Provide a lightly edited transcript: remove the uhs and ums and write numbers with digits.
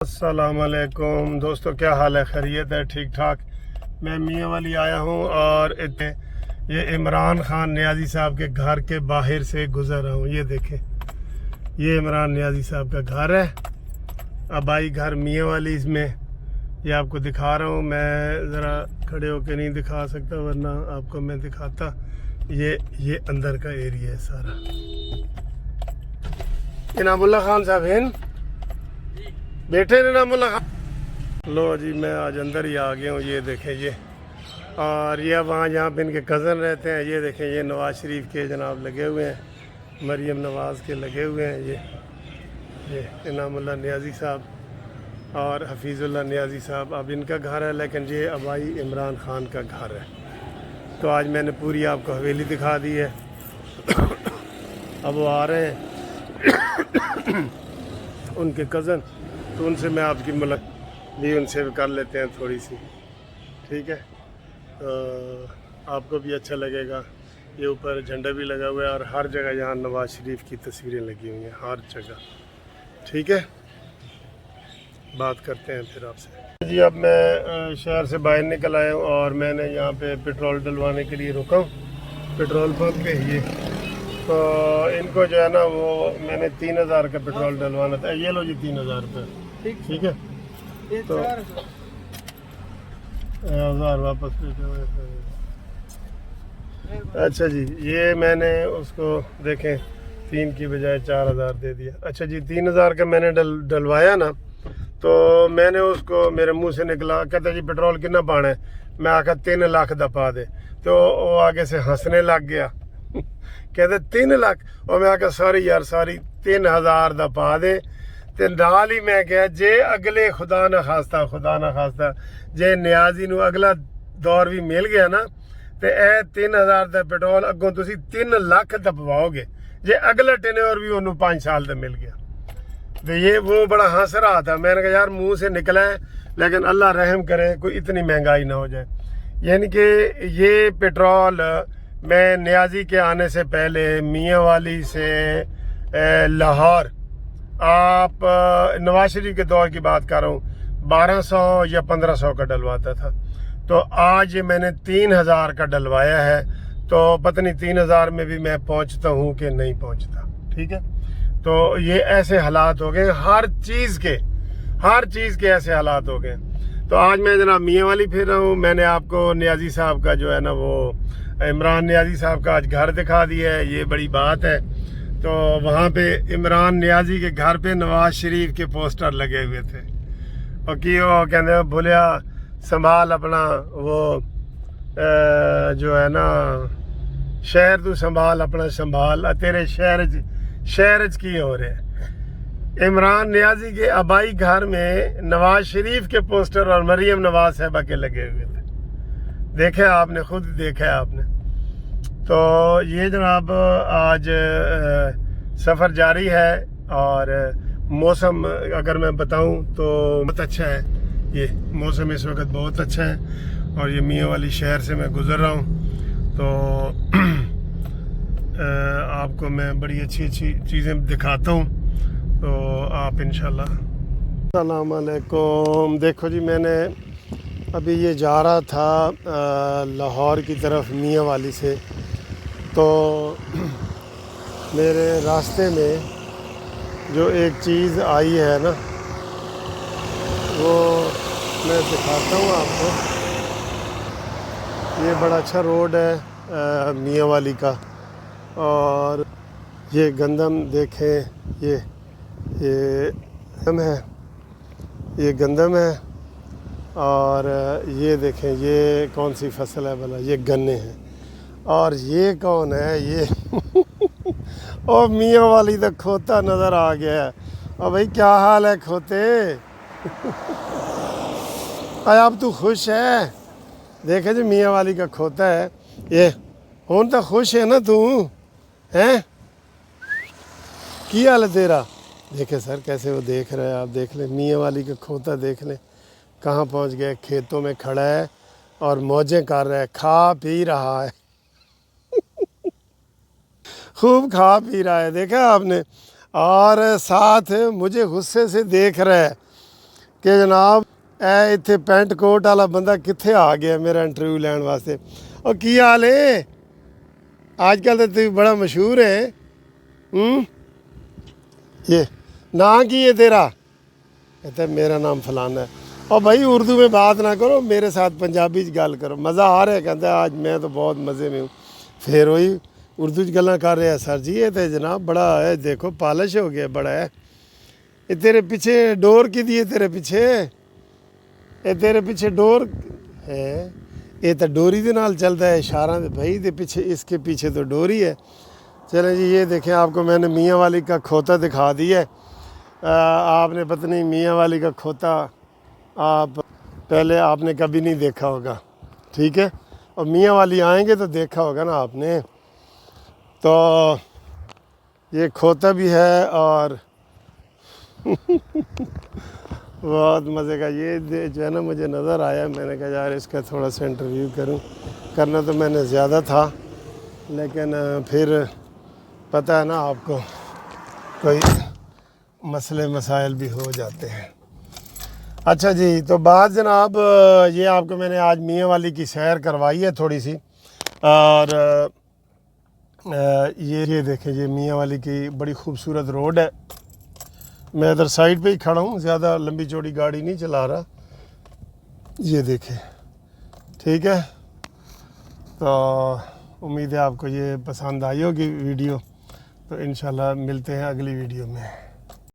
अस्सलाम वालेकुम दोस्तों, क्या हाल है? खैरियत है? ठीक ठाक। मैं मियाँ वाली आया हूँ और ये इमरान खान नियाज़ी साहब के घर के बाहर से गुज़र रहा हूँ। ये देखें, ये इमरान नियाज़ी साहब का घर है, आबाई घर मियाँ वाली। इसमें ये आपको दिखा रहा हूँ। मैं ज़रा खड़े होकर नहीं दिखा सकता, वरना आपको मैं दिखाता। ये अंदर का एरिया है सारा। इनामुल्लाह खान साहब हैं, बैठे ने नामुल्ला खान। लो जी, मैं आज अंदर ही आ गया हूँ। ये देखें ये, और ये वहाँ जहाँ पे इनके कज़न रहते हैं, ये देखें ये नवाज़ शरीफ के जनाब लगे हुए हैं, मरीम नवाज़ के लगे हुए हैं। ये इनामुल्लाह नियाज़ी साहब और हफीज़ुल्लाह नियाज़ी साहब, अब इनका घर है, लेकिन ये आबाई इमरान खान का घर है। तो आज मैंने पूरी आपको हवेली दिखा दी है। अब वो आ रहे हैं उनके कज़न, तो उनसे मैं आपकी मुलाकात भी उनसे कर लेते हैं थोड़ी सी, ठीक है? तो आपको भी अच्छा लगेगा। ये ऊपर झंडा भी लगा हुआ है और हर जगह यहाँ नवाज़ शरीफ की तस्वीरें लगी हुई हैं, हर जगह, ठीक है? बात करते हैं फिर आपसे। जी, अब मैं शहर से बाहर निकल आया हूँ और मैंने यहाँ पे पेट्रोल डलवाने के लिए रुका हूँ, पेट्रोल पंप पे। ये तो इनको जो है ना, वो मैंने 3000 का पेट्रोल डलवाना था। ये लो जी, 3000 रुपये, ठीक है? तो 1000 वापस लेते। अच्छा जी, ये मैंने उसको देखें 3 की बजाय 4000 दे दिया। अच्छा जी, 3000 का मैंने डलवाया ना, तो मैंने उसको, मेरे मुंह से निकला, कहता जी पेट्रोल कितना पाना है? मैं आखा 3 लाख दा पा दे। तो वो आगे से हंसने लग गया, कहते 3 लाख। और मैं आखा सॉरी यार सॉरी, 3000 दा पा दे। ते नाल ही मैं कहा, जे अगले खुदा ना खास्ता जे नियाजी नू अगला दौर भी मिल गया ना, तो यह 3000 का पेट्रोल अगों तुसी 3 लाख दा पवाओगे, जे अगला टेन्योर भी उन्होंने 5 साल का मिल गया। तो ये वो बड़ा हंस रहा था। मैंने कहा यार मुंह से निकला है, लेकिन अल्लाह रहम करे कोई इतनी महंगाई ना हो जाए। यानी कि ये पेट्रोल मैं नियाजी के आने से पहले मियाँ वाली से लाहौर, आप नवाज शरीफ के दौर की बात कर रहा हूँ, 1200 या 1500 का डलवाता था। तो आज ये मैंने 3000 का डलवाया है। तो पता नहीं 3000 में भी मैं पहुँचता हूँ कि नहीं पहुँचता, ठीक है? तो ये ऐसे हालात हो गए, हर चीज़ के ऐसे हालात हो गए। तो आज मैं जनाब मियाँ वाली फिर रहा हूँ। मैंने आपको नियाज़ी साहब का जो है ना, वो इमरान नियाज़ी साहब का आज घर दिखा दिया है, ये बड़ी बात है। तो वहाँ पे इमरान नियाज़ी के घर पे नवाज शरीफ के पोस्टर लगे हुए थे, और कि वो कहते भूलिया संभाल अपना वो जो है ना शहर, तू संभाल अपना संभाल, तेरे शहर की हो रहे हैं। इमरान नियाज़ी के आबाई घर में नवाज शरीफ के पोस्टर और मरीम नवाज साहबा के लगे हुए थे। देखे आपने, खुद देखा है आपने। तो ये जनाब आज सफ़र जारी है, और मौसम अगर मैं बताऊं तो बहुत अच्छा है। ये मौसम इस वक्त बहुत अच्छा है, और ये मियाँ वाली शहर से मैं गुज़र रहा हूँ। तो आपको मैं बड़ी अच्छी चीज़ें दिखाता हूँ, तो आप इंशाल्लाह। अस्सलाम वालेकुम। देखो जी, मैंने अभी ये जा रहा था लाहौर की तरफ मियाँ वाली से, तो मेरे रास्ते में जो एक चीज़ आई है ना, वो मैं दिखाता हूँ आपको। ये बड़ा अच्छा रोड है मियाँ वाली का, और ये गंदम देखें, ये गंदम है, और ये देखें ये कौन सी फसल है भला, ये गन्ने हैं। और ये कौन है ये और मियाँ वाली तो खोता नज़र आ गया है। और भाई क्या हाल है खोते? अरे अब तू खुश है? देखे जी मियाँ वाली का खोता है ये। हुन तो खुश है ना तू? हैं की हाल है तेरा? देखे सर कैसे वो देख रहे हैं, आप देख लें। मियाँ वाली का खोता देख लें कहाँ पहुँच गया, खेतों में खड़ा है और मौजें कर रहा है, खा पी रहा है खूब खा पी रहा है, देखा आपने। और साथ मुझे गुस्से से देख रहा है کہ جناب اے اتنے پینٹ کوٹ والا بندہ کتنے آ گیا میرا انٹرویو لین واسطے. اور کی حال ہے؟ آج کل تو تو بڑا مشہور ہے. یہ نام کی ہے تیرا؟ کہتا ہے میرا نام فلانا ہے. اور بھائی اردو میں بات نہ کرو میرے ساتھ, پنجابی گل کرو. مزہ آ رہا ہے؟ کہتا ہے آج میں تو بہت مزے میں ہوں. پھر وہی اردو گلاں کر رہے ہیں. سر جی یہ تو جناب بڑا ہے, دیکھو پالش ہو گیا بڑا ہے. یہ تیرے پیچھے ڈور کی دی ہے؟ تیرے پیچھے یہ تیرے پیچھے ڈور ہے؟ یہ تو ڈوری دے نال چلتا ہے اشارہ بھائی دے پیچھے, اس کے پیچھے تو ڈوری ہے. چلیں جی یہ دیکھیں آپ کو میں نے میاں والی کا کھوتا دکھا دیا ہے. آپ نے پتہ نہیں میاں والی کا کھوتا آپ پہلے آپ نے کبھی نہیں دیکھا ہوگا, ٹھیک ہے. اور میاں والی آئیں گے تو دیکھا ہوگا نا آپ نے. تو یہ کھوتا بھی ہے اور بہت مزے کا. یہ جو ہے نا مجھے نظر آیا, میں نے کہا یار اس کا تھوڑا سا انٹرویو کروں. کرنا تو میں نے زیادہ تھا لیکن پھر پتہ ہے نا آپ کو کوئی مسئلے مسائل بھی ہو جاتے ہیں. اچھا جی تو بات جناب یہ آپ کو میں نے آج میاں والی کی سیر کروائی ہے تھوڑی سی. اور یہ دیکھیں یہ میاں والی کی بڑی خوبصورت روڈ ہے. میں ادھر سائڈ پہ ہی کھڑا ہوں, زیادہ لمبی چوڑی گاڑی نہیں چلا رہا. یہ دیکھیں ٹھیک ہے. تو امید ہے آپ کو یہ پسند آئی ہوگی ویڈیو. تو انشاءاللہ ملتے ہیں اگلی ویڈیو میں.